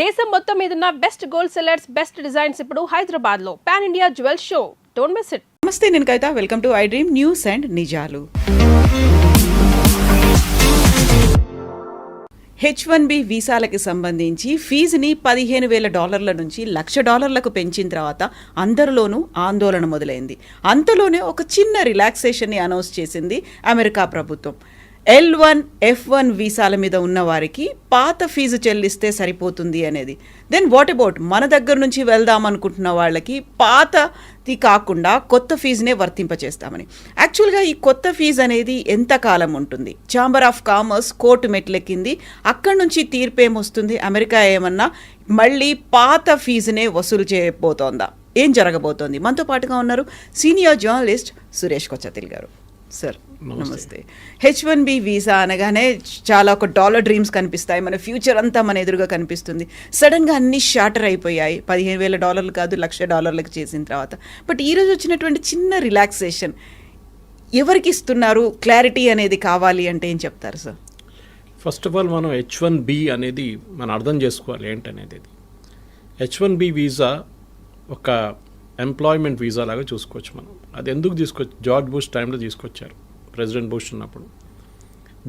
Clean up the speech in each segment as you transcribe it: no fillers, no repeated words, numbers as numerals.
దేశం మొత్తం మీదున్న best gold sellers, best designs ఇప్పుడు హైదరాబాద్ లో pan India jewel show. Don't miss it. నమస్తే, నేను Kavitha. Welcome to I dream news and నిజాలు. H1B వీసాలకి సంబంధించి ఫీజుని $15,000 నుంచి $1,00,000 పెంచిన తర్వాత అందరిలోనూ ఆందోళన మొదలైంది. అంతలోనే ఒక చిన్న రిలాక్సేషన్ని అనౌన్స్ చేసింది అమెరికా ప్రభుత్వం. L1, F1 వీసాల మీద ఉన్న వారికి పాత ఫీజు చెల్లిస్తే సరిపోతుంది అనేది. దెన్ వాట్ అబౌట్ మన దగ్గర నుంచి వెళ్దాం అనుకుంటున్న వాళ్ళకి పాతది కాకుండా కొత్త ఫీజునే వర్తింపచేస్తామని. యాక్చువల్గా ఈ కొత్త ఫీజు అనేది ఎంతకాలం ఉంటుంది? ఛాంబర్ ఆఫ్ కామర్స్ కోర్టు మెట్లెక్కింది. అక్కడి నుంచి తీర్పేమొస్తుంది? అమెరికా ఏమన్నా మళ్ళీ పాత ఫీజునే వసూలు చేయబోతోందా? ఏం జరగబోతోంది? మనతో పాటుగా ఉన్నారు సీనియర్ జర్నలిస్ట్ సురేష్ కొచ్చతిల్ గారు. సార్ నమస్తే. H1B వీసా అనగానే చాలా ఒక డాలర్ డ్రీమ్స్ కనిపిస్తాయి, మన ఫ్యూచర్ అంతా మన ఎదురుగా కనిపిస్తుంది. సడన్గా అన్ని షార్టర్ అయిపోయాయి. $15,000 కాదు, $1,00,000 చేసిన తర్వాత. బట్ ఈరోజు వచ్చినటువంటి చిన్న రిలాక్సేషన్ ఎవరికి ఇస్తున్నారు? క్లారిటీ అనేది కావాలి అంటే ఏం చెప్తారు సార్? ఫస్ట్ ఆఫ్ ఆల్ మనం H1B అనేది మనం అర్థం చేసుకోవాలి ఏంటనేది. H1B వీసా ఒక ఎంప్లాయ్మెంట్ వీసా లాగా చూసుకోవచ్చు మనం. అది ఎందుకు జార్జ్ బుష్ టైంలో తీసుకొచ్చారు, ప్రెసిడెంట్ బుష్ ఉన్నప్పుడు.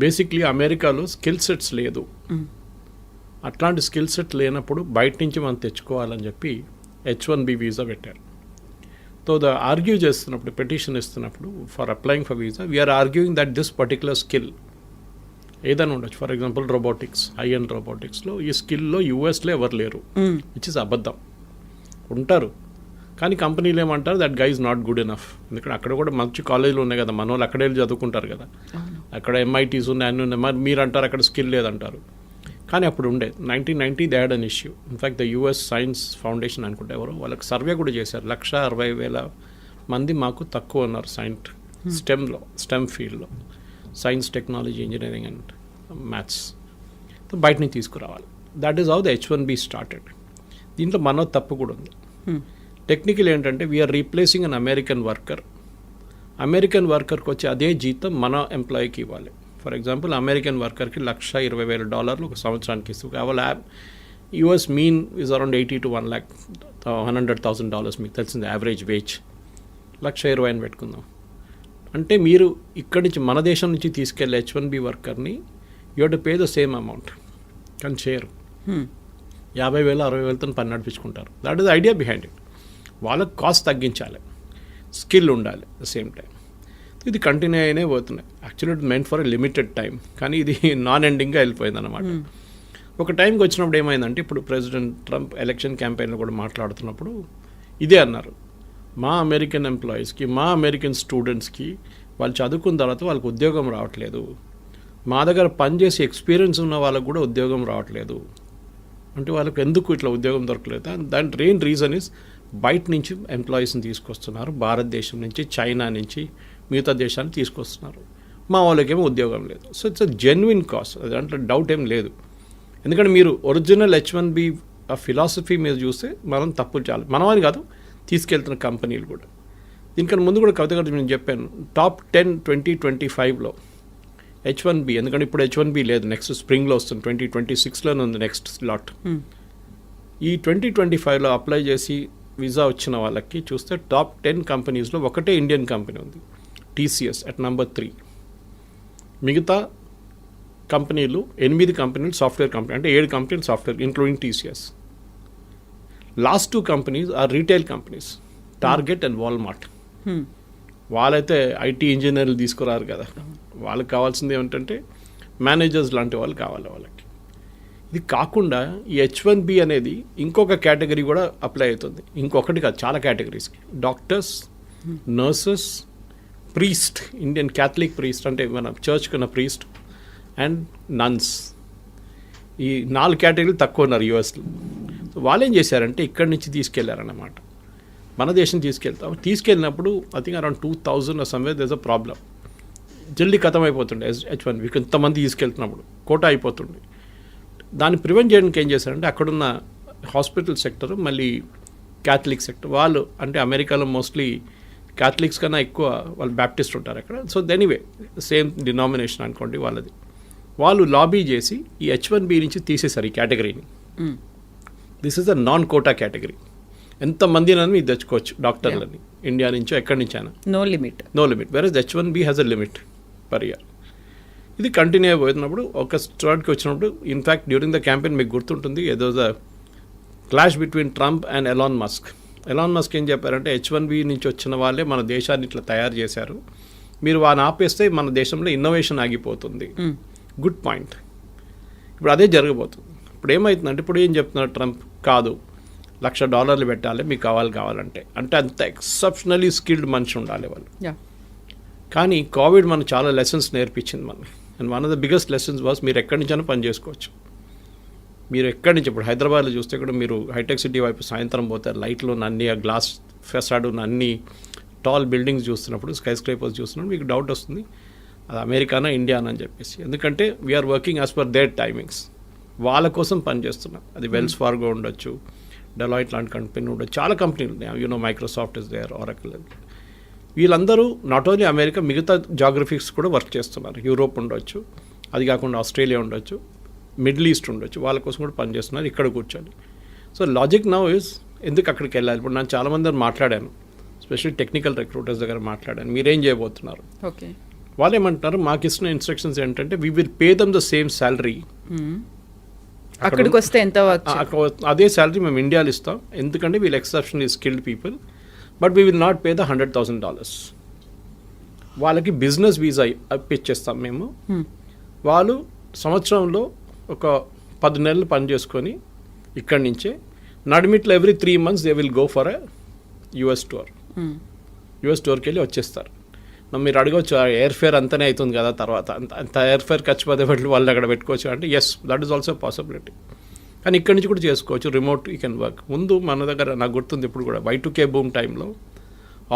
బేసిక్లీ అమెరికాలో స్కిల్ సెట్స్ లేదు. అట్లాంటి స్కిల్ సెట్ లేనప్పుడు బయట నుంచి మనం తెచ్చుకోవాలని చెప్పి H1B వీసా పెట్టారు. సో ఆర్గ్యూ చేస్తున్నప్పుడు, పెటిషన్ ఇస్తున్నప్పుడు for applying for visa, we are arguing that this particular skill ఏదైనా ఉండొచ్చు. For example robotics, high end రోబోటిక్స్లో ఈ స్కిల్లో యూఎస్లో ఎవరు లేరు, విచ్ ఇస్ అబద్ధం. ఉంటారు కానీ కంపెనీలు ఏమంటారు, that guy is not good enough. ఎందుకంటే అక్కడ కూడా మంచి కాలేజీలు ఉన్నాయి కదా, మన వాళ్ళు అక్కడే చదువుకుంటారు కదా, అక్కడ MITs ఉన్నాయి, అన్నీ ఉన్నాయి. మరి మీరు అంటారు అక్కడ స్కిల్ లేదంటారు. కానీ అప్పుడు ఉండే 1990 they had an issue. In fact the US science foundation అనుకుంటే ఎవరు వాళ్ళకి సర్వే కూడా చేశారు. 160,000 మంది మాకు తక్కువ ఉన్నారు స్టెమ్ ఫీల్డ్లో, science, technology, engineering and maths. బయట నుంచి తీసుకురావాలి. That is how the H1B started. దీంట్లో మన తప్పు కూడా ఉంది. టెక్నికల్ ఏంటంటే వీఆర్ రీప్లేసింగ్ అన్ అమెరికన్ వర్కర్కి వచ్చే అదే జీతం మన ఎంప్లాయీకి ఇవ్వాలి. ఫర్ ఎగ్జాంపుల్ అమెరికన్ వర్కర్కి $120,000 ఒక సంవత్సరానికి ఇస్తుంది. కావాలి US mean is around $80,000 to $100,000. మీకు తెలిసింది యావరేజ్ వేజ్. 120,000 అని పెట్టుకుందాం. అంటే మీరు ఇక్కడి నుంచి మన దేశం నుంచి తీసుకెళ్ళే H1B వర్కర్ని you to pay the same amount, కానీ చేయరు. 50,000, 60,000తో పని నడిపించుకుంటారు. That is idea behind it. వాళ్ళకి కాస్ట్ తగ్గించాలి, స్కిల్ ఉండాలి ద సేమ్ టైం. ఇది కంటిన్యూ అయినే పోతున్నాయి. Actually it meant for a limited time, కానీ ఇది నాన్ ఎండింగ్గా వెళ్ళిపోయింది అనమాట. ఒక టైంకి వచ్చినప్పుడు ఏమైందంటే, ఇప్పుడు ప్రెసిడెంట్ ట్రంప్ ఎలక్షన్ క్యాంపెయిన్లో కూడా మాట్లాడుతున్నప్పుడు ఇదే అన్నారు, మా అమెరికన్ ఎంప్లాయీస్కి, మా అమెరికన్ స్టూడెంట్స్కి వాళ్ళు చదువుకున్న తర్వాత వాళ్ళకి ఉద్యోగం రావట్లేదు, మా దగ్గర పనిచేసి ఎక్స్పీరియన్స్ ఉన్న వాళ్ళకు కూడా ఉద్యోగం రావట్లేదు. అంటే వాళ్ళకి ఎందుకు ఇట్లా ఉద్యోగం దొరకలేదు? దాని మెయిన్ రీజన్ ఇస్ బయట నుంచి ఎంప్లాయీస్ని తీసుకొస్తున్నారు, భారతదేశం నుంచి, చైనా నుంచి, మిగతా దేశాన్ని తీసుకొస్తున్నారు. మా వాళ్ళకేమో ఉద్యోగం లేదు. So it's a genuine cost, దాంట్లో డౌట్ ఏం లేదు. ఎందుకంటే మీరు ఒరిజినల్ H1B ఫిలాసఫీ మీద చూస్తే మనం తప్పులు చాలు, మనమని కాదు తీసుకెళ్తున్న కంపెనీలు కూడా. దీనికన్నా ముందు కూడా కవిత గారు నేను చెప్పాను, టాప్ 10 2025లో H1B, ఎందుకంటే ఇప్పుడు H1B లేదు, నెక్స్ట్ స్ప్రింగ్లో వస్తుంది, 2026లోనే ఉంది నెక్స్ట్ స్లాట్. ఈ 2025లో అప్లై చేసి వీసా వచ్చిన వాళ్ళకి చూస్తే టాప్ 10 కంపెనీస్లో ఒకటే ఇండియన్ కంపెనీ ఉంది, TCS అట్ నెంబర్ 3. మిగతా కంపెనీలు 8 కంపెనీలు సాఫ్ట్వేర్ కంపెనీ, అంటే 7 కంపెనీలు software including TCS. Last 2 companies are retail companies, Target and Walmart. వాళ్ళైతే IT ఇంజనీర్లు తీసుకురారు కదా, వాళ్ళకి కావాల్సింది ఏమిటంటే మేనేజర్స్ లాంటి వాళ్ళు కావాలి వాళ్ళకి. ఇది కాకుండా ఈ H1B అనేది ఇంకొక కేటగిరీ కూడా అప్లై అవుతుంది. ఇంకొకటి కాదు, చాలా కేటగిరీస్కి. Doctors, nurses, priest, Indian Catholic priest అంటే మన చర్చ్కి ఉన్న ప్రీస్ట్, అండ్ నన్స్. ఈ 4 కేటగిరీలు తక్కువ ఉన్నారు USలో. వాళ్ళు ఏం చేశారంటే ఇక్కడి నుంచి తీసుకెళ్లారన్నమాట, మన దేశం తీసుకెళ్ళినప్పుడు I think around 2,000 somewhere there is a problem. జల్దీ ఖతం అయిపోతుండే H1B, ఇంతమంది తీసుకెళ్తున్నప్పుడు కోటా అయిపోతుండే. దాన్ని ప్రివెంట్ చేయడానికి ఏం చేశారంటే అక్కడున్న హాస్పిటల్ సెక్టర్, మళ్ళీ క్యాథలిక్ సెక్టర్, వాళ్ళు అంటే అమెరికాలో మోస్ట్లీ క్యాథలిక్స్ కన్నా ఎక్కువ వాళ్ళు బ్యాప్టిస్ట్ ఉంటారు అక్కడ. సో ఎనీవే సేమ్ డినామినేషన్ అనుకోండి వాళ్ళది. వాళ్ళు లాబీ చేసి ఈ H1B నుంచి తీసేశారు ఈ కేటగిరీని. This is a non quota category. ఎంతమందినని మీరు తెచ్చుకోవచ్చు డాక్టర్లని, ఇండియా నుంచో ఎక్కడి నుంచి అయినా, no limit. Versus H1B has a limit per year. ఇది కంటిన్యూ అయిపోతున్నప్పుడు ఒక స్టార్ట్కి వచ్చినప్పుడు, ఇన్ఫ్యాక్ట్ డ్యూరింగ్ ద క్యాంపెయిన్ మీకు గుర్తుంటుంది, ఏదో the clash between Trump and Elon Musk. Elon Musk ఏం చెప్పారంటే H1B నుంచి వచ్చిన వాళ్ళే మన దేశాన్ని ఇట్లా తయారు చేశారు, మీరు వాడిని ఆపేస్తే మన దేశంలో ఇన్నోవేషన్ ఆగిపోతుంది. Good point. ఇప్పుడు అదే జరగబోతుంది. ఇప్పుడు ఏమవుతుందంటే, ఇప్పుడు ఏం చెప్తున్నారు ట్రంప్, కాదు $1,00,000 పెట్టాలి మీకు కావాలంటే, అంటే అంత ఎక్సెప్షనలీ స్కిల్డ్ మనిషి ఉండాలి వాళ్ళు. కానీ కోవిడ్ మనకు చాలా లెసన్స్ నేర్పించింది మనకి. And one of the biggest lessons was మీరు ఎక్కడి నుంచైనా పని చేసుకోవచ్చు. మీరు ఎక్కడి నుంచి, ఇప్పుడు హైదరాబాద్లో చూస్తే కూడా మీరు హైటెక్ సిటీ వైపు సాయంత్రం పోతారు, లైట్లు ఉన్న అన్ని, ఆ గ్లాస్ ఫెసాడ్ ఉన్న అన్ని టాల్ బిల్డింగ్స్ చూస్తున్నప్పుడు, స్కై స్క్రేపర్స్ చూస్తున్నప్పుడు మీకు డౌట్ వస్తుంది అది అమెరికానా ఇండియానా అని చెప్పేసి. ఎందుకంటే we are working as per their timings. వాళ్ళ కోసం పనిచేస్తున్నాం. అది వెల్స్ ఫార్గో ఉండొచ్చు, డెలాయిట్ లాంటి కంపెనీ ఉండొచ్చు, చాలా కంపెనీలు ఉన్నాయి, మైక్రోసాఫ్ట్ ఇస్ దేర్, ఆరకిల్. వీళ్ళందరూ నాట్ ఓన్లీ అమెరికా, మిగతా జాగ్రఫీస్ కూడా వర్క్ చేస్తున్నారు. యూరోప్ ఉండొచ్చు, అది కాకుండా ఆస్ట్రేలియా ఉండొచ్చు, మిడిల్ ఈస్ట్ ఉండొచ్చు, వాళ్ళ కోసం కూడా పనిచేస్తున్నారు ఇక్కడ కూర్చొని. సో లాజిక్ నౌ ఇస్, ఎందుకు అక్కడికి వెళ్ళాలి? ఇప్పుడు నేను చాలామంది మాట్లాడాను, ఎస్పెషల్లీ టెక్నికల్ రిక్రూటర్స్ దగ్గర మాట్లాడాను, మీరేం చేయబోతున్నారు? ఓకే, వాళ్ళు ఏమంటున్నారు, మాకు ఇస్తున్న ఇన్స్ట్రక్షన్స్ ఏంటంటే we will pay them the same salary, అక్కడికి వస్తే ఎంత అదే శాలరీ మేము ఇండియాలో ఇస్తాం, ఎందుకంటే వీళ్ళు exceptionally skilled people, but we will not pay the $100,000. వాళ్ళకి బిజినెస్ వీసా ఇప్పించేస్తాం మేము. వాళ్ళు సంవత్సరంలో ఒక 10 నెలలు పని చేసుకొని ఇక్కడి నుంచే నడిమిట్లో every 3 months they will go for a US tour. US టూర్కి వెళ్ళి వచ్చేస్తారు. మీరు అడగవచ్చు, ఎయిర్ ఫేర్ అంతనే అవుతుంది కదా, తర్వాత అంత ఎయిర్ ఫేర్ ఖర్చు పదే వాళ్ళు అక్కడ పెట్టుకోవచ్చు అంటే, yes, that is also possibility. కానీ ఇక్కడి నుంచి కూడా చేసుకోవచ్చు, రిమోట్ యూ కెన్ వర్క్. ముందు మన దగ్గర నాకు గుర్తుంది, ఇప్పుడు కూడా Y2K బూమ్ టైంలో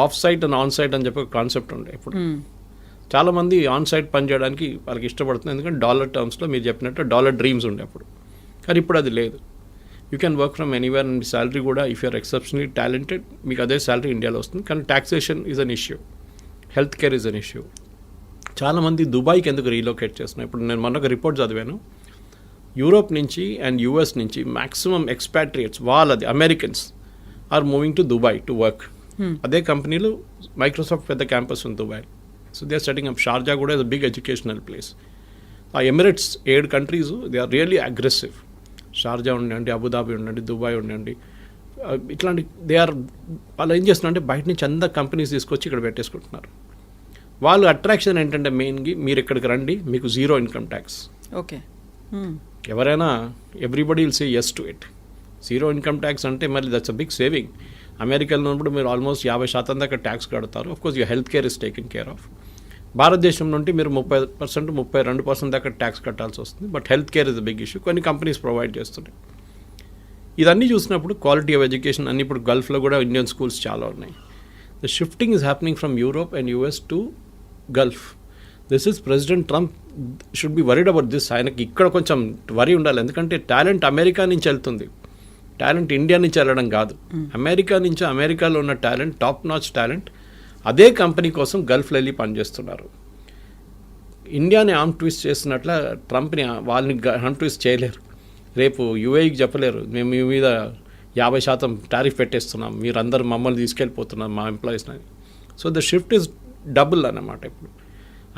off site and on site అని చెప్పి ఒక కాన్సెప్ట్ ఉండే. ఇప్పుడు చాలామంది ఆన్ సైట్ పని చేయడానికి వాళ్ళకి ఇష్టపడుతుంది, ఎందుకంటే డాలర్ టర్మ్స్లో మీరు చెప్పినట్టు డాలర్ డ్రీమ్స్ ఉండే అప్పుడు. కానీ ఇప్పుడు అది లేదు. You can work from anywhere and salary కూడా, ఇఫ్ యూఆర్ ఎక్సెప్షనలీ టాలెంటెడ్, మీకు అదే శాలరీ ఇండియాలో వస్తుంది. కానీ taxation is an issue, health care is an issue. చాలామంది దుబాయ్కి ఎందుకు రీలొకేట్ చేస్తున్నారు? ఇప్పుడు నేను మొన్న ఒక రిపోర్ట్ చదివాను, యూరోప్ నుంచి అండ్ యూఎస్ నుంచి మ్యాక్సిమం ఎక్స్పాట్రియేట్స్, వాళ్ళది Americans are moving to Dubai to work. అదే కంపెనీలు, మైక్రోసాఫ్ట్ పెద్ద క్యాంపస్ ఉంది Dubai. So they are setting up. Sharjah కూడా is a big educational place. ఆ Emirates 7 countries they are really aggressive. Sharjah ఉండండి, Abu Dhabi ఉండండి, Dubai ఉండండి, ఇట్లాంటి దే ఆర్, వాళ్ళు ఏం చేస్తున్నారంటే బయట నుంచి అంతా కంపెనీస్ తీసుకొచ్చి ఇక్కడ పెట్టేసుకుంటున్నారు. వాళ్ళు అట్రాక్షన్ ఏంటంటే మెయిన్గా, మీరు ఇక్కడికి రండి, మీకు 0 ఇన్కమ్ ట్యాక్స్. ఓకే, ఎవరైనా everybody will say yes to it. 0 income tax అంటే మళ్ళీ దట్స్ అ బిగ్ సేవింగ్. అమెరికాలో ఉన్నప్పుడు మీరు ఆల్మోస్ట్ 50% దాకా ట్యాక్స్ కడతారు. Of course your health care is taken care of. భారతదేశం నుండి మీరు 30%, 32% దాకా ట్యాక్స్ కట్టాల్సి వస్తుంది. But health care is a big issue. కొన్ని కంపెనీస్ ప్రొవైడ్ చేస్తున్నాయి. ఇదన్నీ చూసినప్పుడు క్వాలిటీ ఆఫ్ ఎడ్యుకేషన్ అన్ని, ఇప్పుడు గల్ఫ్లో కూడా ఇండియన్ స్కూల్స్ చాలా ఉన్నాయి. The shifting is happening from Europe and US to Gulf. This is president Trump should be worried about this. ఆయనకి ఇక్కడ కొంచెం వరీ ఉండాలి, ఎందుకంటే టాలెంట్ అమెరికా నుంచి వెళ్తుంది, టాలెంట్ ఇండియా నుంచి వెళ్ళడం కాదు. అమెరికా నుంచి, అమెరికాలో ఉన్న టాలెంట్, టాప్ నాచ్ టాలెంట్ అదే కంపెనీ కోసం గల్ఫ్లో వెళ్ళి పనిచేస్తున్నారు. ఇండియాని ఆర్మ్ ట్విస్ట్ చేస్తున్నట్ల ట్రంప్ని వాళ్ళని ఆర్మ్ ట్విస్ట్ చేయలేరు. రేపు యూఏఈకి చెప్పలేరు, మేము మీ మీద 50% టారిఫ్ పెట్టేస్తున్నాం, మీరందరూ మమ్మల్ని తీసుకెళ్ళిపోతున్నారు మా ఎంప్లాయీస్ని. So the shift is double అన్నమాట. ఇప్పుడు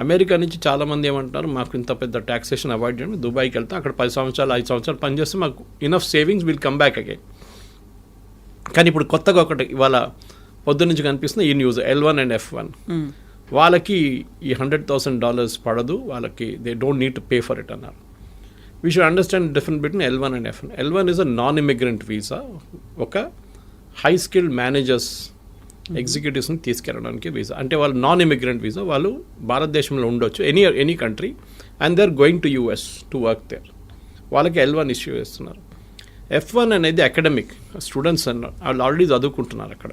అమెరికా నుంచి చాలామంది ఏమంటున్నారు, మాకు ఇంత పెద్ద ట్యాక్సేషన్ అవాయిడ్ చేయండి, దుబాయ్కి వెళ్తాం, అక్కడ 10 సంవత్సరాలు 5 సంవత్సరాలు పనిచేస్తే మాకు enough savings will come back again. కానీ ఇప్పుడు కొత్తగా ఒకటి ఇవాళ పొద్దు నుంచి కనిపిస్తుంది ఈ న్యూస్, L1 అండ్ F1. వాళ్ళకి ఈ $100,000 పడదు, వాళ్ళకి they don't need to pay for it అన్నారు. We should understand difference between L1 and F1. L1 is a non immigrant visa, ఒక హై స్కిల్డ్ మేనేజర్స్, ఎగ్జిక్యూటివ్స్ని తీసుకెళ్ళడానికి వీసా. అంటే వాళ్ళు నాన్ ఇమిగ్రెంట్ వీసా, వాళ్ళు భారతదేశంలో ఉండొచ్చు, any country, and they are going to US to work there. వాళ్ళకి L1 issue చేస్తున్నారు. F1 అనేది అకాడమిక్ స్టూడెంట్స్ అన్నారు, వాళ్ళు ఆల్రెడీ చదువుకుంటున్నారు అక్కడ.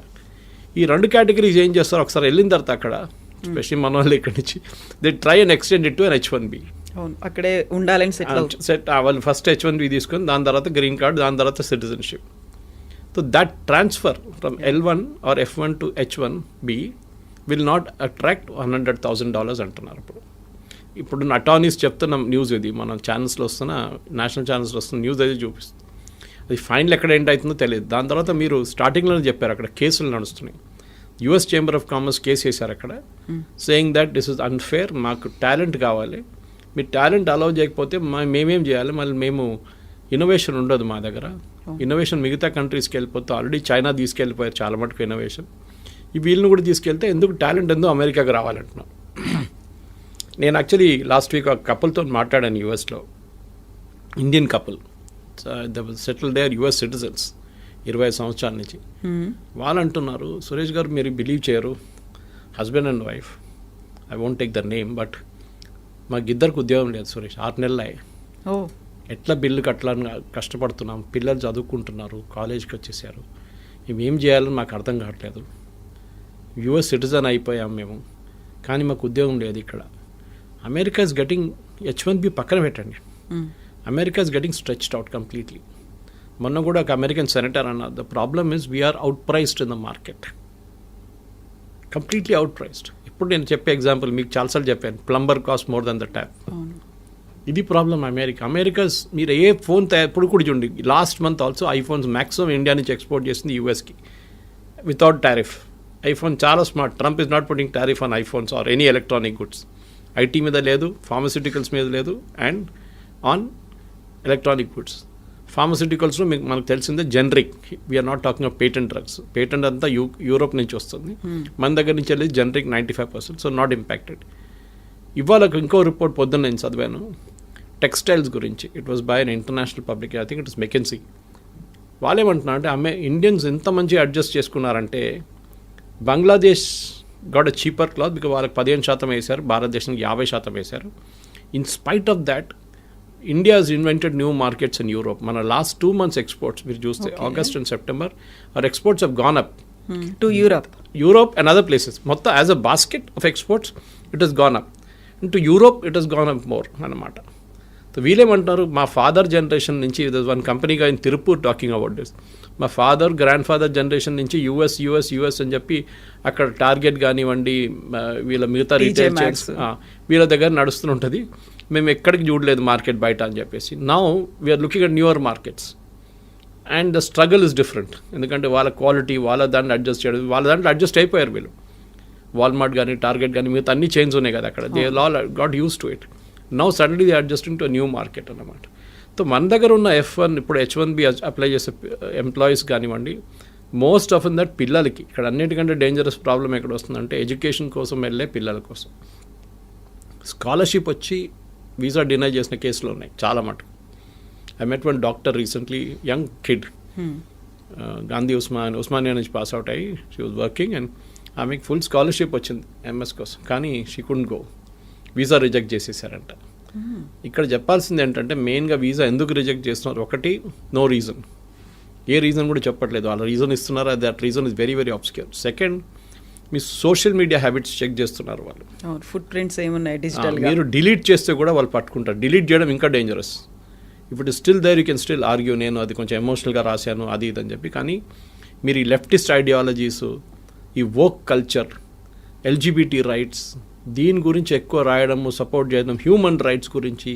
ఈ 2 కేటగిరీస్ ఏం చేస్తారు, ఒకసారి వెళ్ళిన తర్వాత అక్కడ, స్పెషల్లీ మన వాళ్ళు ఇక్కడి నుంచి, they try and extend it to an H1B. అక్కడే ఉండాలని సెట్ వాళ్ళు ఫస్ట్ H1B తీసుకొని, దాని తర్వాత గ్రీన్ కార్డ్, దాని తర్వాత citizenship. So that transfer from L1 or F1 to H1B will not attract $100,000 అంటున్నారు. ఇప్పుడు అటార్నీస్ చెప్తున్న న్యూస్ ఇది, మన ఛానల్స్లో వస్తున్న, నేషనల్ ఛానల్స్లో వస్తున్న న్యూస్ అది చూపిస్తుంది. అది ఫైనల్ ఎక్కడ ఎండ్ అవుతుందో తెలియదు. దాని తర్వాత మీరు స్టార్టింగ్లోనే చెప్పారు అక్కడ కేసులు నడుస్తున్నాయి. US chamber of commerce case వేశారు అక్కడ, saying that this is unfair, మాకు టాలెంట్ కావాలి, మీరు టాలెంట్ అలౌ చేయకపోతే మేమేం చేయాలి, మళ్ళీ మేము ఇన్నోవేషన్ ఉండదు మా దగ్గర. ఇన్నోవేషన్ మిగతా కంట్రీస్కి వెళ్ళిపోతే ఆల్రెడీ చైనా తీసుకెళ్ళిపోయారు చాలా మటుకు ఇన్నోవేషన్, ఈ వీళ్ళని కూడా తీసుకెళ్తే ఎందుకు టాలెంట్ ఎందుకు అమెరికాకి రావాలంటున్నాం. నేను యాక్చువల్లీ లాస్ట్ వీక్ ఒక కపుల్తో మాట్లాడాను యూఎస్లో, Indian couple, settle there US citizens 20 సంవత్సరాల నుంచి. వాళ్ళు అంటున్నారు, సురేష్ గారు మీరు బిలీవ్ చేయరు, husband and wife, I won't take the name, but మాకు ఇద్దరికి ఉద్యోగం లేదు సురేష్, 6 నెలలు అయ్యాయి, ఎట్లా బిల్లు కట్టాలని కష్టపడుతున్నాం, పిల్లలు చదువుకుంటున్నారు, కాలేజ్కి వచ్చేసారు, ఇవి ఏం చేయాలని మాకు అర్థం కావట్లేదు, యుఎస్ సిటిజన్ అయిపోయాం మేము, కానీ మాకు ఉద్యోగం లేదు ఇక్కడ. అమెరికా ఇస్ గెటింగ్ H1B పక్కన పెట్టండి, America is getting stretched out completely. మొన్న కూడా ఒక అమెరికన్ సెనేటర్ అన్నారు, the problem is we are out priced in the market, completely out priced. ఇప్పుడు నేను చెప్పే ఎగ్జాంపుల్ మీకు చాలాసార్లు చెప్పాను, plumber cost more than the tap. ఇది ప్రాబ్లం అమెరికా. మీరు ఏ ఫోన్ ఇప్పుడు కూడా చూడండి, last month also iPhones maximum India నుంచి ఎక్స్పోర్ట్ చేసింది యూఎస్కి వితౌట్ టారిఫ్. ఐఫోన్ చాలా smart, Trump is not putting tariff on iPhones or any electronic goods. IT మీద లేదు, ఫార్మస్యూటికల్స్ మీద లేదు, అండ్ ఆన్ ఎలక్ట్రానిక్ గుడ్స్. ఫార్మస్యూటికల్స్లో మనకు తెలిసిందే generic, we are not talking of patent drugs, patent అంతా యూరోప్ నుంచి వస్తుంది, మన దగ్గర నుంచి వెళ్ళి జనరిక్ 95%, సో నాట్ ఇంపాక్టెడ్. ఇవాళ ఇంకో రిపోర్ట్ పొద్దున్న నేను చదివాను టెక్స్టైల్స్ గురించి, it was by an international public, I think it is McKinsey. వాళ్ళు ఏమంటున్నారు అంటే ఇండియన్స్ ఎంత మంచిగా అడ్జస్ట్ చేసుకున్నారంటే, Bangladesh got a cheaper cloth because వాళ్ళకి 15% వేశారు, భారతదేశానికి 50% వేశారు. In spite of that India has invented new markets in Europe. మన లాస్ట్ 2 months ఎక్స్పోర్ట్స్ మీరు చూస్తే August and September our exports have gone up to Europe and other places. మొత్తం as a basket of exports it has gone up, to Europe it has gone up more అన్నమాట. So వీళ్ళేమంటారు, మా father generation నుంచి, one కంపెనీగా in Tiruppur talking about this, మా father grandfather generation నుంచి US అని చెప్పి అక్కడ టార్గెట్ కానివ్వండి, వీళ్ళ మిగతా రీటైల్ చైన్స్ వీళ్ళ దగ్గర నడుస్తుంటుంది, మేము ఎక్కడికి చూడలేదు మార్కెట్ బయట అని చెప్పేసి. Now we are looking at newer markets and the struggle is different. ఎందుకంటే వాళ్ళ క్వాలిటీ, వాళ్ళ దాంట్లో అడ్జస్ట్ చేయడం, వాళ్ళ దాంట్లో అడ్జస్ట్ అయిపోయారు వీళ్ళు. వాల్మార్ట్ కానీ టార్గెట్ కానీ మిగతా అన్ని చైన్స్ ఉన్నాయి కదా అక్కడ, they all got use to it. Now suddenly they adjusting to new market అన్నమాట. సో మన దగ్గర ఉన్న F1 ఇప్పుడు H1B అప్లై చేసే ఎంప్లాయీస్ కానివ్వండి, మోస్ట్ ఆఫ్ దట్ పిల్లలకి, ఇక్కడ అన్నిటికంటే డేంజరస్ ప్రాబ్లం ఎక్కడ వస్తుందంటే ఎడ్యుకేషన్ కోసం వెళ్ళే పిల్లల కోసం స్కాలర్షిప్ వచ్చి వీసా డినై చేసిన కేసులు ఉన్నాయి చాలా మటుకు. I met one doctor recently, young kid, Gandhi Osmania నుంచి పాస్ అవుట్ అయ్యి షీ వాజ్ వర్కింగ్ అండ్ ఆమెకి ఫుల్ స్కాలర్షిప్ వచ్చింది MS కోసం, కానీ she couldn't go, visa reject చేసేసారంట. ఇక్కడ చెప్పాల్సింది ఏంటంటే మెయిన్గా వీసా ఎందుకు రిజెక్ట్ చేస్తున్నారు, ఒకటి నో రీజన్, ఏ రీజన్ కూడా చెప్పట్లేదు, వాళ్ళ రీజన్ ఇస్తున్నారు, that reason is very very ఆబ్స్క్యూర్. Second, me social media habits check చేస్తున్నారు వాళ్ళు, ఫుట్ ప్రింట్స్ ఏమున్నాయి డిజిటల్, మీరు డిలీట్ చేస్తే కూడా వాళ్ళు పట్టుకుంటారు. డిలీట్ చేయడం ఇంకా dangerous. If it is still there you can still argue, నేను అది కొంచెం ఎమోషనల్గా రాశాను అది ఇది అని చెప్పి. కానీ మీరు ఈ లెఫ్టిస్ట్ ఐడియాలజీస్, ఈ వోక్ కల్చర్, LGBT రైట్స్, దీని గురించి ఎక్కువ రాయడము, సపోర్ట్ చేయడం, హ్యూమన్ రైట్స్ గురించి,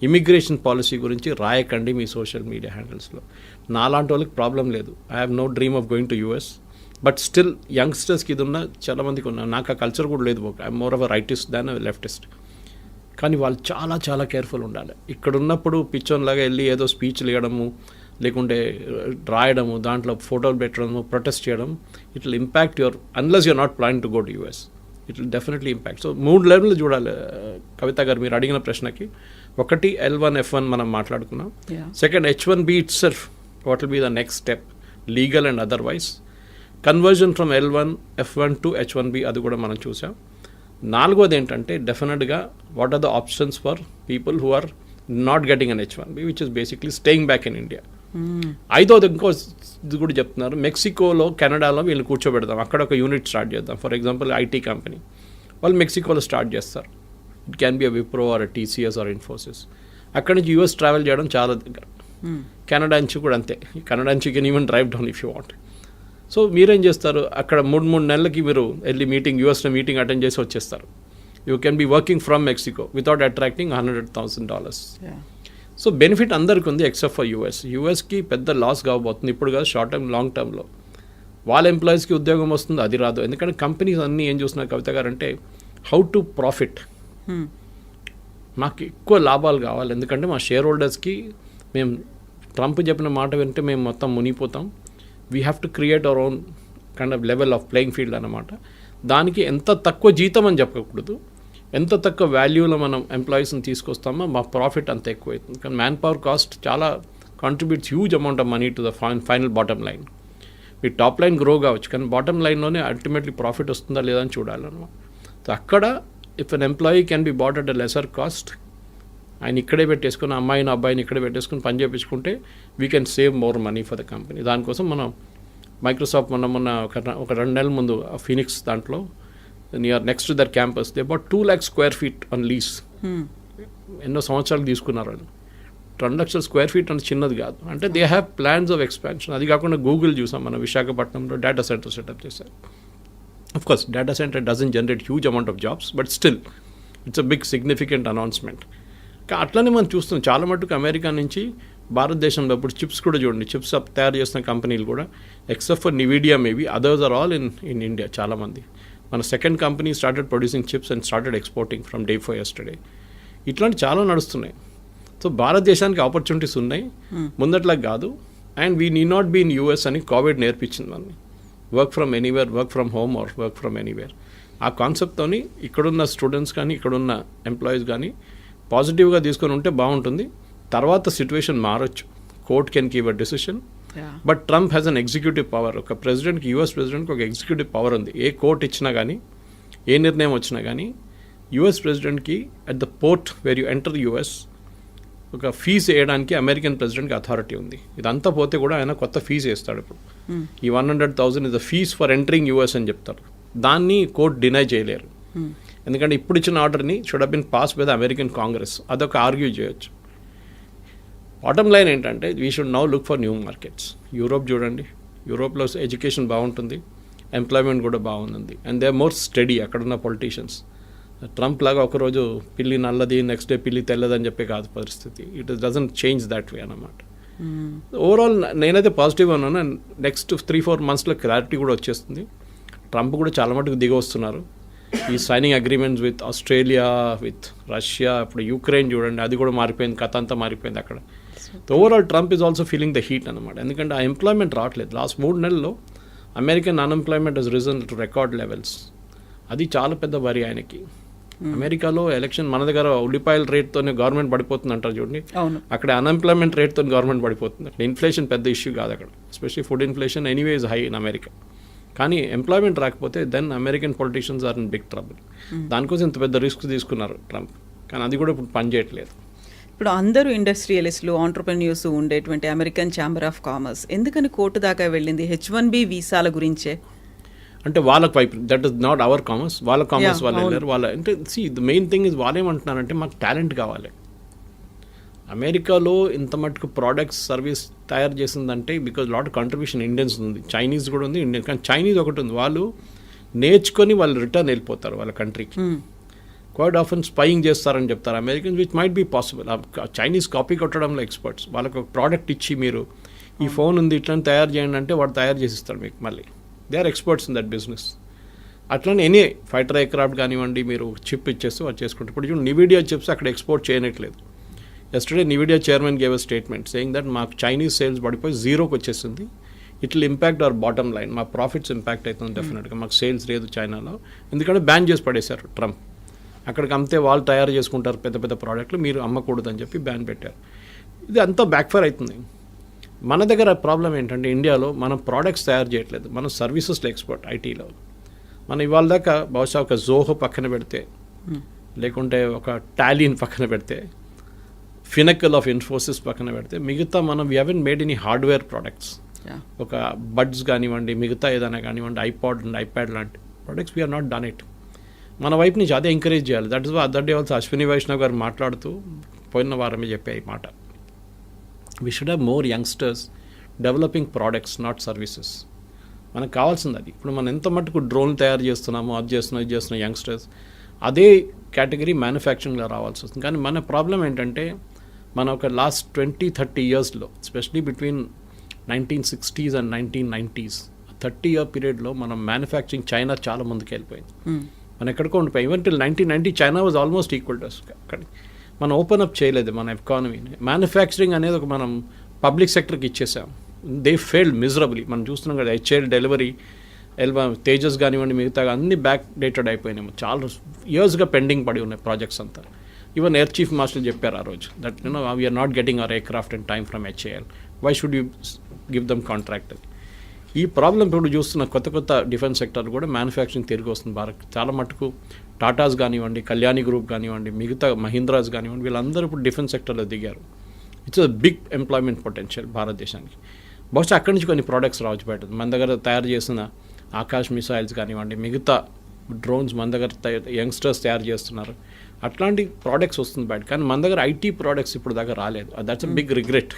ఇమిగ్రేషన్ పాలసీ గురించి రాయకండి మీ సోషల్ మీడియా హ్యాండిల్స్లో. నాలాంటి వాళ్ళకి ప్రాబ్లం లేదు, I have no dream of going to US, but still యంగ్స్టర్స్కి ఇది ఉన్న చాలామందికి ఉన్నా, నాకు ఆ కల్చర్ కూడా లేదు, I'm more of a rightist than leftist. కానీ వాళ్ళు చాలా చాలా కేర్ఫుల్ ఉండాలి. ఇక్కడ ఉన్నప్పుడు పిచ్చోన్లాగా వెళ్ళి ఏదో స్పీచ్లు ఇవ్వడము, లేకుంటే రాయడము, దాంట్లో ఫోటోలు పెట్టడము, ప్రొటెస్ట్ చేయడం, it will impact your, unless you are not plan to go to US, it will definitely impact. So 3 లెవెల్లు చూడాలి కవిత గారు మీరు అడిగిన ప్రశ్నకి. ఒకటి L1 F1 మనం మాట్లాడుకున్నాం. Second H1B it self, what will be the next step legal and otherwise. Conversion from L1 F1 to H1B అది కూడా మనం చూసాం. 4వది ఏంటంటే డెఫినెట్గా what are the options for people who are not getting an H1B, which is basically staying back in India. 5వది ఇంకో ఇది కూడా చెప్తున్నారు, మెక్సికోలో, కెనడాలో వీళ్ళు కూర్చోబెడదాం, అక్కడ ఒక యూనిట్ స్టార్ట్ చేద్దాం. ఫర్ ఎగ్జాంపుల్ IT కంపెనీ వాళ్ళు మెక్సికోలో స్టార్ట్ చేస్తారు, it can be a Wipro or TCS or Infosys. అక్కడి నుంచి US ట్రావెల్ చేయడం చాలా దగ్గర. కెనడా నుంచి కూడా అంతే, కెనడా నుంచి can even drive down if you want. So మీరేం చేస్తారు, అక్కడ 3 నెలలకి మీరు వెళ్ళి USలో మీటింగ్ అటెండ్ చేసి వచ్చేస్తారు. You can be working from Mexico without attracting $100,000. So benefit అందరికీ ఉంది ఎక్సెప్ట్ ఫర్ యూఎస్కి పెద్ద లాస్ కాబోతుంది ఇప్పుడు కాదు, షార్ట్ టర్మ్ లాంగ్ టర్మ్లో వాళ్ళ ఎంప్లాయీస్కి ఉద్యోగం వస్తుంది, అది రాదు. ఎందుకంటే కంపెనీస్ అన్నీ ఏం చూస్తున్నారు కవిత గారు అంటే హౌ టు ప్రాఫిట్, మాకు ఎక్కువ లాభాలు కావాలి. ఎందుకంటే మా షేర్ హోల్డర్స్కి మేము ట్రంప్ చెప్పిన మాట వింటే మేము మొత్తం మునిగిపోతాం. We have to create our own kind of level of playing field అన్నమాట. దానికి ఎంత తక్కువ జీతం అని చెప్పకూడదు, ఎంత తక్కువ వాల్యూలో మనం ఎంప్లాయీస్ని తీసుకొస్తామో మా ప్రాఫిట్ అంత ఎక్కువ అవుతుంది. కానీ మ్యాన్ పవర్ కాస్ట్ చాలా contributes huge amount of money to the final bottom line. మీ టాప్ లైన్ గ్రో కావచ్చు కానీ బాటమ్ లైన్లోనే అల్టిమేట్లీ ప్రాఫిట్ వస్తుందా లేదా అని చూడాలన్నమాట. సో అక్కడ if an employee can be bought at a lesser cost, ఆయన ఇక్కడే పెట్టేసుకుని అమ్మాయిని అబ్బాయిని ఇక్కడే పెట్టేసుకుని పని చేయించుకుంటే we can save more money for the company. దానికోసం మనం మైక్రోసాఫ్ట్ మొన్న ఒక 2 నెలల ముందు ఫీనిక్స్ దాంట్లో near next to their campus they about 2 lakhs square feet on lease. ఎన్నో సంవత్సరాలు తీసుకున్నారు వాళ్ళు. 2 లక్షల స్క్వేర్ ఫీట్ అంటే చిన్నది కాదు. అంటే they have plans of expansion. అది కాకుండా గూగుల్ చూసాం మనం విశాఖపట్నంలో డేటా సెంటర్ సెటప్ చేశారు. Of course data centre doesn't generate huge amount of jobs, but still it's a big significant announcement. అట్లనే మనం చూస్తున్నాం చాలా మటుకు అమెరికా నుంచి భారతదేశంలో ఇప్పుడు చిప్స్ కూడా చూడండి, చిప్స్ తయారు చేస్తున్న కంపెనీలు కూడా except for Nvidia maybe others are all in India. చాలామంది మన second company started producing chips and started exporting from day for yesterday. ఇట్లాంటి చాలా నడుస్తున్నాయి. సో భారతదేశానికి ఆపర్చునిటీస్ ఉన్నాయి, ముందట్లా కాదు. And we need not be in US అని కోవిడ్ నేర్పించింది మనని. Work from anywhere, work from home or work from anywhere. ఆ కాన్సెప్ట్తోని ఇక్కడున్న స్టూడెంట్స్ కానీ ఇక్కడున్న ఎంప్లాయీస్ కానీ పాజిటివ్గా తీసుకొని ఉంటే బాగుంటుంది. తర్వాత సిచ్యువేషన్ మారచ్చు, court can give a decision. But Trump has an executive power. ఒక ప్రెసిడెంట్కి, యూఎస్ ప్రెసిడెంట్కి ఒక ఎగ్జిక్యూటివ్ పవర్ ఉంది. ఏ కోర్ట్ ఇచ్చినా కానీ, ఏ నిర్ణయం వచ్చినా కానీ US ప్రెసిడెంట్కి at the port where you enter US ఒక ఫీజు వేయడానికి అమెరికన్ ప్రెసిడెంట్కి అథారిటీ ఉంది. ఇదంతా పోతే కూడా ఆయన కొత్త ఫీజు వేస్తాడు. ఇప్పుడు ఈ 100,000 is the fees for entering US అని చెప్తారు. దాన్ని కోర్ట్ డినై చేయలేరు. ఎందుకంటే ఇప్పుడు ఇచ్చిన ఆర్డర్ని should have been pass by the American Congress. అదొక ఆర్గ్యూ చేయొచ్చు. బాటమ్ లైన్ ఏంటంటే we should now look for new markets. Europe చూడండి, యూరోప్లో ఎడ్యుకేషన్ బాగుంటుంది, ఎంప్లాయ్మెంట్ కూడా బాగుంది, and they are more study అక్కడున్న పొలిటీషియన్స్. ట్రంప్ లాగా ఒకరోజు పిల్లి నల్లది, నెక్స్ట్ డే పిల్లి తెల్లదని చెప్పే కాదు పరిస్థితి. It doesn't change that way అన్నమాట. ఓవరాల్ నేనైతే పాజిటివ్గా ఉన్నాను. అండ్ నెక్స్ట్ 3-4 monthsలో క్లారిటీ కూడా వచ్చేస్తుంది. ట్రంప్ కూడా చాలా మటుకు దిగి వస్తున్నారు. ఈ signing agreements with Australia, with Russia, ఇప్పుడు యుక్రెయిన్ చూడండి, అది కూడా మారిపోయింది, కథ అంతా మారిపోయింది అక్కడ. Overall Trump is also feeling the heat అనమాట. ఎందుకంటే ఆ ఎంప్లాయ్మెంట్ రావట్లేదు. లాస్ట్ 3 నెలల్లో American unemployment has risen to record levels. అది చాలా పెద్ద వరి ఆయనకి. అమెరికాలో ఎలక్షన్ మన దగ్గర ఉల్లిపాయల రేట్తోనే గవర్నమెంట్ పడిపోతుంది అంటారు చూడండి, అక్కడ అన్ఎంప్లాయ్మెంట్ రేట్తో గవర్నమెంట్ పడిపోతుంది. ఇన్ఫ్లేషన్ పెద్ద ఇష్యూ కాదు అక్కడ, especially food inflation anyway is high in America. కానీ ఎంప్లాయ్మెంట్ రాకపోతే then American politicians are in big trouble. దానికోసం ఇంత పెద్ద రిస్క్ తీసుకున్నారు ట్రంప్, కానీ అది కూడా ఇప్పుడు పనిచేయట్లేదు. ఇప్పుడు అందరూ ఇండస్ట్రియలిస్టులు, ఆంటర్ప్రెన్యూర్స్ ఉండేటువంటి అమెరికన్ ఛాంబర్ ఆఫ్ కామర్స్ ఎందుకని కోర్టు దాకా వెళ్ళింది? H-1B వీసాల గురించే. అంటే వాళ్ళకి వైపు that is not our commerce, వాళ్ళ కామర్స్ వాళ్ళు వెళ్ళారు. వాళ్ళ అంటే ద మెయిన్ థింగ్ ఇస్ వాళ్ళు ఏమంటున్నారంటే మాకు టాలెంట్ కావాలి. అమెరికాలో ఇంత మటుకు ప్రోడక్ట్స్ సర్వీస్ తయారు చేసిందంటే బికాజ్ లాట్ కంట్రిబ్యూషన్ ఇండియన్స్ ఉంది, చైనీస్ కూడా ఉంది, ఇండియన్. కానీ చైనీస్ ఒకటి ఉంది, వాళ్ళు నేర్చుకొని వాళ్ళు రిటర్న్ వెళ్ళిపోతారు వాళ్ళ కంట్రీకి. క్వైట్ ఆఫెన్ స్పైయింగ్ చేస్తారని చెప్తారు Americans, which might be possible. Chinese copy కొట్టడంలో experts. వాళ్ళకి ఒక ప్రోడక్ట్ ఇచ్చి మీరు ఈ ఫోన్ ఉంది ఇట్లా తయారు చేయండి అంటే వాడు తయారు చేసిస్తాడు మీకు. మళ్ళీ they are experts in that business. అట్లనే ఎనీ ఫైటర్ ఎయిర్క్రాఫ్ట్ కానివ్వండి, మీరు చిప్ ఇచ్చేస్తే వాళ్ళు చేసుకుంటారు. ఇప్పుడు చూడండి నివిడియా చిప్స్ అక్కడ export చేయనట్లేదు. Yesterday నివిడియా chairman gave a statement saying that మాకు చైనీస్ సేల్స్ పడిపోయి 0కి వచ్చేసింది. It will impact hour bottom line, మా ప్రాఫిట్స్ ఇంపాక్ట్ అవుతుంది డెఫినెట్గా. మాకు సేల్స్ లేదు చైనాలో, ఎందుకంటే బ్యాన్ చేసి పడేశారు ట్రంప్. అక్కడికి అమ్మితే వాళ్ళు తయారు చేసుకుంటారు పెద్ద పెద్ద ప్రోడక్ట్లు, మీరు అమ్మకూడదని చెప్పి బ్యాన్ పెట్టారు. ఇది అంతా బ్యాక్ఫైర్ అవుతుంది. మన దగ్గర ప్రాబ్లం ఏంటంటే ఇండియాలో మనం ప్రోడక్ట్స్ తయారు చేయట్లేదు, మనం సర్వీసెస్లో ఎక్స్పర్ట్. ఐటీలో మనం ఇవాళ దాకా బహుశా ఒక జోహో పక్కన పెడితే, లేకుంటే ఒక టాలీని పక్కన పెడితే, ఫినకల్ ఆఫ్ ఇన్ఫోసిస్ పక్కన పెడితే, మిగతా మనం we haven't made any hardware products. ఒక బడ్స్ కానివ్వండి, మిగతా ఏదైనా కానివ్వండి, ఐపాడ్ అండ్ ఐప్యాడ్ లాంటి products we are not done it. మన వైపు నుంచి అదే ఎంకరేజ్ చేయాలి. That is other day also Ashwini Vaishnaw గారు మాట్లాడుతూ పోయిన వారమే చెప్పే ఈ మాట. We should have more youngsters developing products, not services. మనకు కావాల్సింది అది. ఇప్పుడు మనం ఎంత మటుకు డ్రోన్ తయారు చేస్తున్నామో, అది చేస్తున్నాం, ఇది చేస్తున్నాం, యంగ్స్టర్స్ అదే కేటగిరీ మ్యానుఫ్యాక్చరింగ్లో రావాల్సి వస్తుంది. కానీ మన ప్రాబ్లం ఏంటంటే మన ఒక లాస్ట్ 20-30 ఇయర్స్లో especially between 1960s and 1990s 30-year పీరియడ్లో మనం మ్యానుఫ్యాక్చరింగ్ చైనా చాలా ముందుకు వెళ్ళిపోయింది. మనం ఎక్కడికో ఉండిపోయి even till 1990 China was almost equal to కానీ మనం ఓపెన్ అప్ చేయలేదు మన ఎకానమీని. మ్యానుఫ్యాక్చరింగ్ అనేది ఒక మనం పబ్లిక్ సెక్టర్కి ఇచ్చేసాం. They failed miserably. మనం చూస్తున్నాం కదా, హెచ్ఏఎల్ డెలివరీ, తేజస్ కానివ్వండి, మిగతా అన్ని బ్యాక్ డేటెడ్ అయిపోయినాము. చాలా ఇయర్స్గా పెండింగ్ పడి ఉన్నాయి ప్రాజెక్ట్స్ అంతా. ఈవెన్ ఎయిర్ చీఫ్ మాస్టర్ చెప్పారు ఆ రోజు that we are not getting our aircraft in time from HAL, why should you give them contract. ఈ ప్రాబ్లం ఇప్పుడు చూస్తున్న కొత్త డిఫెన్స్ సెక్టర్ కూడా మ్యానుఫ్యాక్చరింగ్ తిరిగి వస్తుంది భారత్. చాలా మటుకు టాటాస్ కానివ్వండి, కళ్యాణి గ్రూప్ కానివ్వండి, మిగతా మహీంద్రాస్ కానివ్వండి, వీళ్ళందరూ ఇప్పుడు డిఫెన్స్ సెక్టర్లో దిగారు. It's a big employment potential భారతదేశానికి. బహుశా అక్కడి నుంచి కొన్ని ప్రోడక్ట్స్ రావచ్చు బయట. మన దగ్గర తయారు చేసిన ఆకాశ్ మిసైల్స్ కానివ్వండి, మిగతా డ్రోన్స్ మన దగ్గర యంగ్స్టర్స్ తయారు చేస్తున్నారు. అట్లాంటి ప్రోడక్ట్స్ వస్తుంది బయట. కానీ మన దగ్గర ఐటీ ప్రోడక్ట్స్ ఇప్పుడు దాకా రాలేదు. That's a big regret.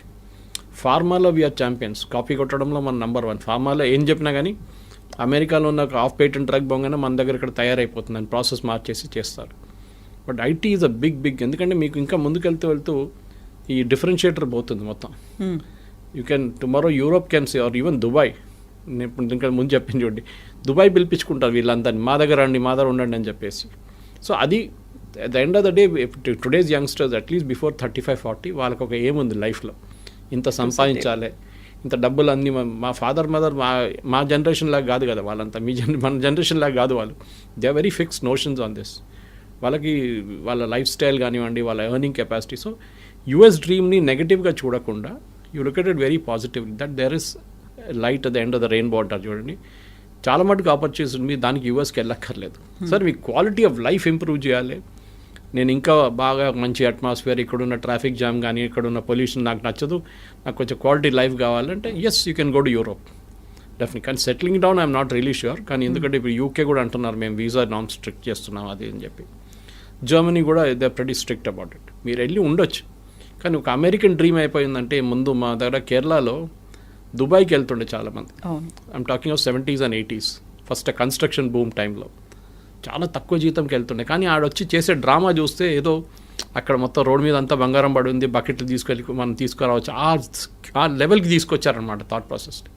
ఫార్మాలో we are champions. Copy కొట్టడంలో మన నెంబర్ 1. ఫార్మాలో ఏం చెప్పినా కానీ అమెరికాలో ఉన్న ఆఫ్ పేటెంట్ డ్రగ్ బొంగనే మన దగ్గర ఇక్కడ తయారైపోతుందని ప్రాసెస్ మార్చేసి చేస్తారు. But IT is a big ఎందుకంటే మీకు ఇంకా ముందుకు వెళ్తూ ఈ డిఫరెన్షియేటర్ పోతుంది మొత్తం. You can tomorrow Europe can say or even Dubai. నేను ఇప్పుడు ఇంకా ముందు చెప్పింది చూడండి, దుబాయ్ పిలిపించుకుంటారు వీళ్ళందరినీ, మా దగ్గర ఉండండి అని చెప్పేసి. సో అది at the end of the day today's youngsters at least before 35-40 వాళ్ళకి ఒక ఏం ఉంది లైఫ్లో, ఇంత సంపాదించాలి, ఇంత డబ్బులు అన్నీ. మా ఫాదర్ మదర్ మా జనరేషన్ లాగా కాదు కదా వాళ్ళంతా, మన జనరేషన్ లాగా కాదు వాళ్ళు. They are very fixed notions on this. వాళ్ళకి వాళ్ళ లైఫ్ స్టైల్ కానివ్వండి, వాళ్ళ ఎర్నింగ్ కెపాసిటీ. సో యుఎస్ డ్రీమ్ని నెగటివ్గా చూడకుండా you look at it very positively that there is light at the end of the rainbow అంటారు చూడండి. చాలా మటుకు ఆపర్చునిటీస్ ఉంది, దానికి యూఎస్కి వెళ్ళక్కర్లేదు. సార్ మీ క్వాలిటీ ఆఫ్ లైఫ్ ఇంప్రూవ్ చేయాలి, నేను ఇంకా బాగా మంచి అట్మాస్ఫియర్, ఇక్కడున్న ట్రాఫిక్ జామ్ కానీ ఇక్కడున్న పొల్యూషన్ నాకు నచ్చదు, నాకు కొంచెం క్వాలిటీ లైఫ్ కావాలంటే yes you can go to Europe definite. కానీ settling down I'm not really sure. కానీ ఎందుకంటే ఇప్పుడు యూకే కూడా అంటున్నారు మేము వీసా నామ్స్ స్ట్రిక్ట్ చేస్తున్నాం అది అని చెప్పి. జర్మనీ కూడా they pretty strict about it. మీరు వెళ్ళి ఉండొచ్చు. కానీ ఒక అమెరికన్ డ్రీమ్ అయిపోయిందంటే ముందు మా దగ్గర కేరళలో దుబాయ్కి వెళ్తుండే చాలామంది. I'm talking of 70s and 80s first construction boom టైంలో చాలా తక్కువ జీతంకి వెళ్తుండే. కానీ ఆడొచ్చి చేసే డ్రామా చూస్తే ఏదో అక్కడ మొత్తం రోడ్ మీద అంతా బంగారం పడి ఉంది, బకెట్లు తీసుకెళ్ళి మనం తీసుకురావచ్చు, ఆ లెవెల్కి తీసుకొచ్చారనమాట థాట్ ప్రాసెస్ని.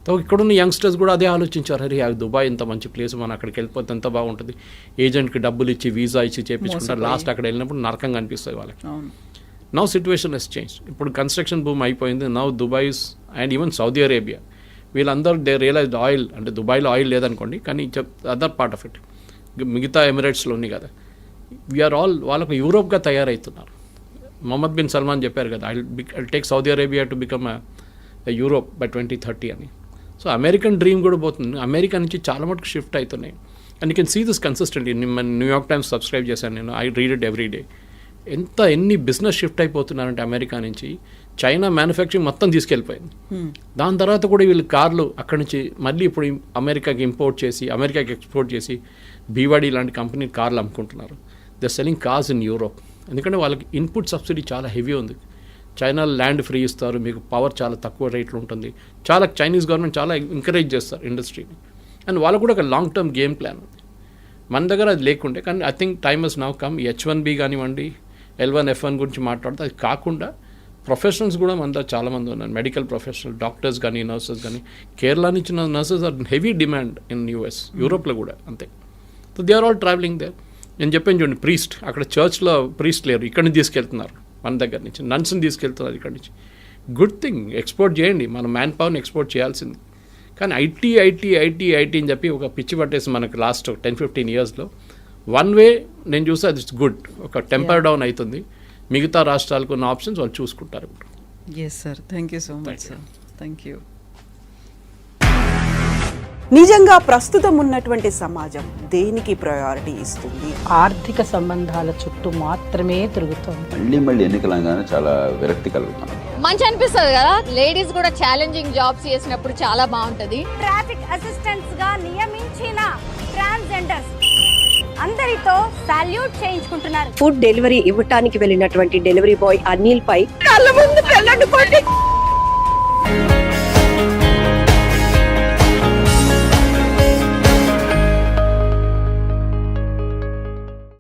సో ఇక్కడున్న యంగ్స్టర్స్ కూడా అదే ఆలోచించారు, అరే దుబాయ్ ఇంత మంచి ప్లేస్, మనం అక్కడికి వెళ్ళిపోతే ఎంత బాగుంటుంది, ఏజెంట్కి డబ్బులు ఇచ్చి వీసా ఇచ్చి చేయించుకుంటారు, లాస్ట్ అక్కడ వెళ్ళినప్పుడు నరకంగా అనిపిస్తుంది వాళ్ళకి. Now situation has change. ఇప్పుడు కన్స్ట్రక్షన్ బూమ్ అయిపోయింది. Now దుబాయ్స్ and even Saudi Arabia వీళ్ళందరూ దే రియలైజ్డ్ ఆయిల్ అంటే దుబాయ్లో ఆయిల్ లేదనుకోండి, కానీ అదర్ పార్ట్ ఆఫ్ ఇట్ మిగతా ఎమిరేట్స్లో ఉంది కదా, వీఆర్ ఆల్ వాళ్ళకు యూరోప్గా తయారవుతున్నారు. మొహమ్మద్ బిన్ సల్మాన్ చెప్పారు కదా, I take Saudi Arabia to become Europe by 2030 అని. సో అమెరికన్ డ్రీమ్ కూడా పోతుంది. అమెరికా నుంచి చాలా మటుకు షిఫ్ట్ అవుతున్నాయి. And you can see this consistently. New York Times subscribe చేశాను నేను, I read it every day. ఎన్ని బిజినెస్ షిఫ్ట్ అయిపోతున్నారంటే అమెరికా నుంచి చైనా మ్యానుఫ్యాక్చరింగ్ మొత్తం తీసుకెళ్ళిపోయింది. దాని తర్వాత కూడా వీళ్ళు కార్లు అక్కడి నుంచి మళ్ళీ ఇప్పుడు అమెరికాకి ఇంపోర్ట్ చేసి అమెరికాకి ఎక్స్పోర్ట్ చేసి బీవాడీ లాంటి కంపెనీ కార్లు అమ్ముకుంటున్నారు. They selling cars in Europe. ఎందుకంటే వాళ్ళకి ఇన్పుట్ సబ్సిడీ చాలా హెవీ ఉంది. చైనాలో ల్యాండ్ ఫ్రీ ఇస్తారు, మీకు పవర్ చాలా తక్కువ రేట్లు ఉంటుంది. చాలా చైనీస్ గవర్నమెంట్ చాలా ఎంకరేజ్ చేస్తారు ఇండస్ట్రీని. అండ్ వాళ్ళకు కూడా ఒక లాంగ్ టర్మ్ గేమ్ ప్లాన్ ఉంది. మన దగ్గర అది లేకుంటే, కానీ I think time has now come. H1B కానివ్వండి, L1, F1 గురించి మాట్లాడితే అది కాకుండా ప్రొఫెషనల్స్ కూడా మన దగ్గర చాలామంది ఉన్నారు. మెడికల్ ప్రొఫెషనల్, డాక్టర్స్ కానీ నర్సెస్ కానీ. కేరళ నుంచి nurses are heavy demand in US, యూరోప్లో కూడా అంతే. So they are all travelling they. నేను చెప్పాను చూడండి, ప్రీస్ట్ అక్కడ చర్చ్లో ప్రీస్ట్ లేరు, ఇక్కడి నుంచి తీసుకెళ్తున్నారు మన దగ్గర నుంచి. నన్స్ని తీసుకెళ్తున్నారు ఇక్కడి నుంచి. గుడ్ థింగ్, ఎక్స్పోర్ట్ చేయండి, మన మ్యాన్ పవర్ని ఎక్స్పోర్ట్ చేయాల్సింది. కానీ ఐటీ అని చెప్పి ఒక పిచ్చి పట్టేసి మనకు లాస్ట్ 10-15 ఇయర్స్లో వన్ వే నేను చూస్తే అది గుడ్, ఒక టెంపర్ డౌన్ అవుతుంది. మిగతా రాష్ట్రాలకు ఉన్న ఆప్షన్స్ వాళ్ళు చూసుకుంటారు. Yes sir, thank you so much sir, thank you. నిజంగా ప్రస్తుతం ఉన్నటువంటి సమాజం దేనికి ప్రయారిటీ ఇస్తుంది? ఆర్థిక సంబంధాల చుట్టూ మాత్రమే తిరుగుతుంది. మళ్ళీ ఎన్నికలంగానే చాలా విరక్తి కలుగుతాం. మంచి అనిపిస్తుంది కదా, లేడీస్ కూడా ఛాలెంజింగ్ జాబ్స్ చేసినప్పుడు చాలా బాగుంటది. ట్రాఫిక్ అసిస్టెంట్స్ గా నియమించిన ట్రాన్స్జెండర్స్ అందరితో సాల్యూట్ చేయించుకుంటున్నారు. ఫుడ్ డెలివరీ ఇవ్వటానికి వెళ్ళినటువంటి డెలివరీ బాయ్ అనిల్ పై కళ్ళ ముందు పెళ్ళండుకోండి.